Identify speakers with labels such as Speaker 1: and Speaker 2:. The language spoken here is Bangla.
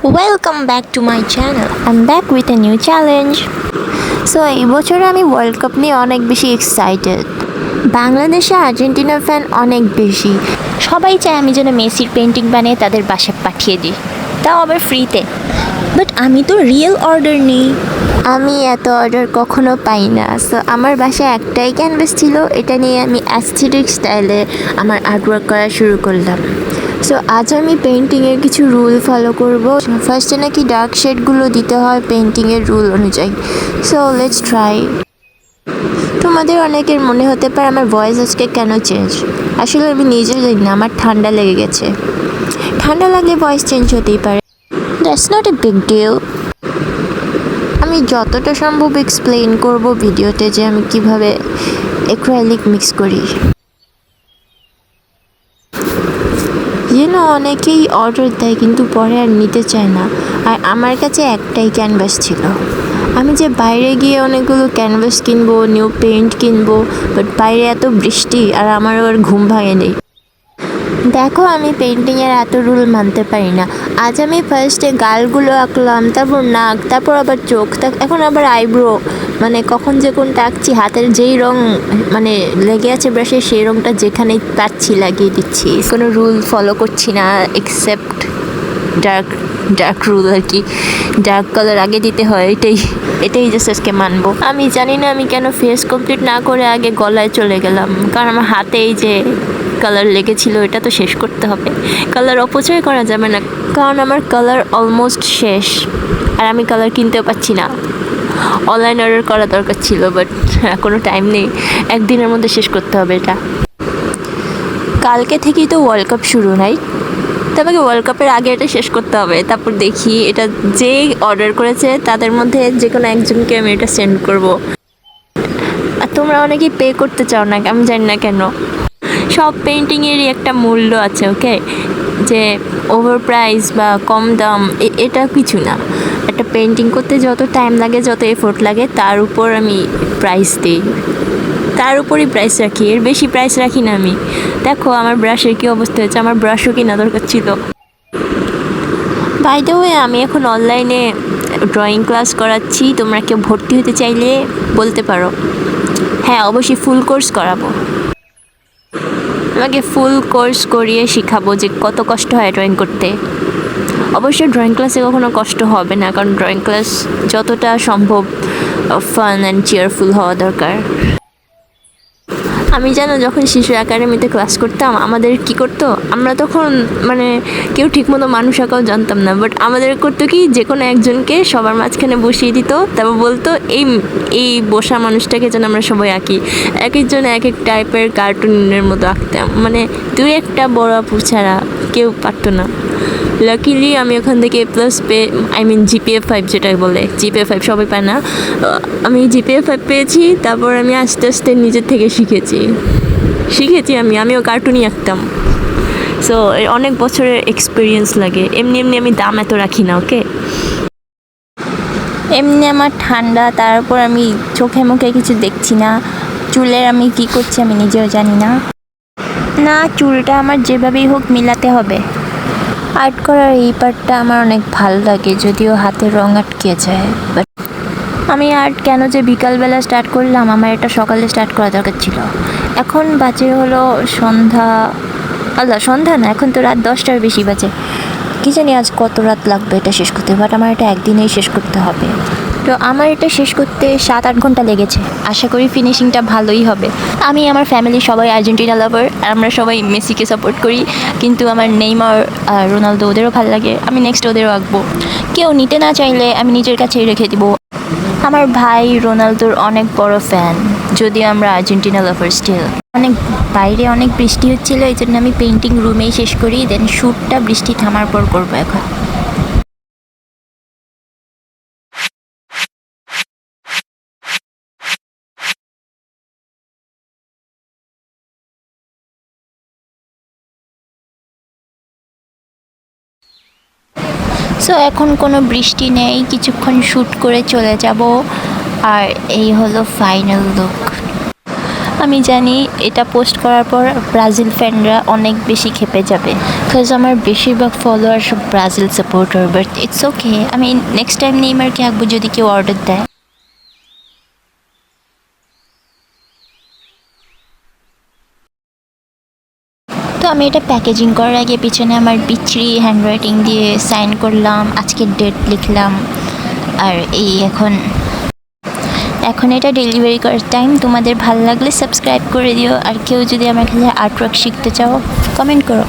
Speaker 1: Welcome back to my channel. I'm back with a new challenge. So এই বছর আমি ওয়ার্ল্ড কাপ নিয়ে অনেক বেশি এক্সাইটেড। বাংলাদেশে আর্জেন্টিনা ফ্যান অনেক বেশি। সবাই চায় আমি যেন মেসির পেন্টিং বানিয়ে তাদের বাসায় পাঠিয়ে দিই, তাও আবার ফ্রিতে। বাট আমি তো রিয়েল অর্ডার নিই। আমি এত অর্ডার কখনো পাই না। সো আমার বাসায় একটাই ক্যানভাস ছিল, এটা নিয়ে আমি অ্যাস্থেটিক স্টাইলে আমার আর্টওয়ার্ক করা শুরু করলাম। সো আজ আমি পেন্টিংয়ের কিছু রুল ফলো করব। ফার্স্টে নাকি ডার্ক শেডগুলো দিতে হয় পেন্টিংয়ের রুল অনুযায়ী। So let's try. তোমাদের অনেকের মনে হতে পারে আমার ভয়েস আজকে কেন চেঞ্জ। আসলে আমি নিজেও জানি না, আমার ঠান্ডা লেগে গেছে। ঠান্ডা লাগলে ভয়েস চেঞ্জ হতেই পারে, that's not a big deal. আমি যতটা সম্ভব এক্সপ্লেইন করব ভিডিওতে যে আমি কিভাবে অ্যাক্রিলিক মিক্স করি। অনেকেই অর্ডার দেয় কিন্তু পরে আর নিতে চায় না। আর আমার কাছে একটাই ক্যানভাস ছিল। আমি যে বাইরে গিয়ে অনেকগুলো ক্যানভাস কিনবো, নিউ পেইন্ট কিনবো, বাট বাইরে এত বৃষ্টি আর আমার আবার ঘুম ভাঙেনি। দেখো আমি পেন্টিংয়ের এত রুল মানতে পারি না। আজ আমি ফার্স্টে গালগুলো আঁকলাম, তারপর নাক, তারপর আবার চোখ, এখন আবার আইব্রো। মানে কখন যে কোনটা আঁকছি, হাতের যেই রং মানে লেগে আছে ব্রাশে সেই রংটা যেখানেই পাচ্ছি লাগিয়ে দিচ্ছি। কোনো রুল ফলো করছি না এক্সেপ্ট ডার্ক রুল আর কি। ডার্ক কালার আগে দিতে হয়, এটাই জাস্ট আজকে মানবো। আমি জানি না আমি কেন ফেস কমপ্লিট না করে আগে গলায় চলে গেলাম, কারণ আমার হাতে এই যে কালার লেগেছিল এটা তো শেষ করতে হবে। কালার অপচয় করা যাবে না, কারণ আমার কালার অলমোস্ট শেষ আর আমি কালার কিনতেও পাচ্ছি না। অনলাইন অর্ডার করা দরকার ছিল, বাট কোনো টাইম নেই, একদিনের মধ্যে শেষ করতে হবে এটা। কালকে থেকেই তো ওয়ার্ল্ড কাপ শুরু নাই, তো আমাকে ওয়ার্ল্ড কাপের আগে এটা শেষ করতে হবে। তারপর দেখি এটা যে অর্ডার করেছে তাদের মধ্যে যে কোনো একজনকে আমি এটা সেন্ড করব। আর তোমরা অনেকেই পে করতে চাও না, আমি জানি না কেন। সব পেন্টিংয়েরই একটা মূল্য আছে, ওকে? যে ওভার প্রাইস বা কম দাম এটা কিছু না। একটা পেন্টিং করতে যত টাইম লাগে, যত এফোর্ট লাগে, তার উপর আমি প্রাইস দিই, তার উপরই প্রাইস রাখি, এর বেশি প্রাইস রাখি না আমি। দেখো আমার ব্রাশের কী অবস্থা হয়েছে, আমার ব্রাশও কিনা দরকার ছিল। বাই দ্য ওয়ে আমি এখন অনলাইনে ড্রয়িং ক্লাস করাচ্ছি, তোমরা কেউ ভর্তি হতে চাইলে বলতে পারো। হ্যাঁ, অবশ্যই ফুল কোর্স করাবো। আমাকে ফুল কোর্স করিয়ে শিখাবো যে কত কষ্ট হয় ড্রয়িং করতে। অবশ্যই ড্রয়িং ক্লাসে কখনো কষ্ট হবে না, কারণ ড্রয়িং ক্লাস যতটা সম্ভব ফান অ্যান্ড চেয়ারফুল হওয়া দরকার। আমি জানো যখন শিশু একাডেমিতে ক্লাস করতাম, আমাদের কি করতো, আমরা তখন মানে কেউ ঠিকমতো মানুষ আঁকাও জানতাম না, বাট আমাদের করতো কি, যে কোনো একজনকে সবার মাঝখানে বসিয়ে দিত, তারপর বলতো এই বসা মানুষটাকে যেন আমরা সবাই আঁকি। এক একজন এক এক টাইপের কার্টুনের মতো আঁকতাম, মানে দুই একটা বড় আপু ছাড়া কেউ পারতো না। লাকিলি আমি ওখান থেকে প্লাস জিপিএ 5 যেটা বলে, জিপিএ 5 সবাই পায় না, আমি জিপিএ 5 পেয়েছি। তারপর আমি আস্তে আস্তে নিজের থেকে শিখেছি আমিও কার্টুনই আঁকতাম। সো অনেক বছরের এক্সপিরিয়েন্স লাগে। এমনি আমি দাম এত রাখি না, ওকে? এমনি আমার ঠান্ডা, তারপর আমি চোখে মুখে কিছু দেখছি না। চুলের আমি কি করছি আমি নিজেও জানি না। চুলটা আমার যেভাবেই হোক মিলাতে হবে। আর্ট করার এই পার্টটা আমার অনেক ভালো লাগে, যদিও হাতের রং আটকে যায়। বাট আমি আর্ট কেন যে বিকালবেলা স্টার্ট করলাম, আমার এটা সকালে স্টার্ট করা দরকার ছিল। এখন বাজে হলো সন্ধ্যা না, এখন তো রাত 10টার বেশি বাজে। কী জানি আজ কত রাত লাগবে এটা শেষ করতে, বাট আমার এটা একদিনেই শেষ করতে হবে। তো আমার এটা শেষ করতে 7-8 ঘন্টা লেগেছে। আশা করি ফিনিশিংটা ভালোই হবে। আমি আমার ফ্যামিলি সবাই আর্জেন্টিনা লাভার, আমরা সবাই মেসিকে সাপোর্ট করি, কিন্তু আমার নেইমার আর রোনালদো ওদেরও ভালো লাগে। আমি নেক্সট ওদেরও আঁকবো। কেউ নিতে না চাইলে আমি নিজের কাছেই রেখে দিব। আমার ভাই রোনালদোর অনেক বড় ফ্যান, যদিও আমরা আর্জেন্টিনা লাভার স্টিল। বাইরে অনেক বৃষ্টি হচ্ছিল, এই জন্য আমি পেন্টিং রুমেই শেষ করি, দেন শ্যুটটা বৃষ্টি থামার পর করবো এখন। সো এখন কোনো বৃষ্টি নেই, কিছুক্ষণ শ্যুট করে চলে যাব। আর এই হলো ফাইনাল লুক।
Speaker 2: আমি জানি এটা পোস্ট করার পর ব্রাজিল ফ্যানরা অনেক বেশি ক্ষেপে যাবে, বিকজ আমার বেশিরভাগ ফলোয়ার সব Brazil supporter, but it's okay. আমি নেক্সট টাইম নেইমারকে আঁকবো যদি কেউ অর্ডার দেয়। তো আমি এটা প্যাকেজিং করার আগে পিছনে আমার বিচ্ছিরি হ্যান্ডরাইটিং দিয়ে সাইন করলাম, আজকের ডেট লিখলাম, আর এই এখন এটা ডেলিভারি করার টাইম। তোমাদের ভালো লাগলে সাবস্ক্রাইব করে দিও, আর কেউ যদি আমার কাছে আর্টওয়ার্ক শিখতে চাও কমেন্ট করো।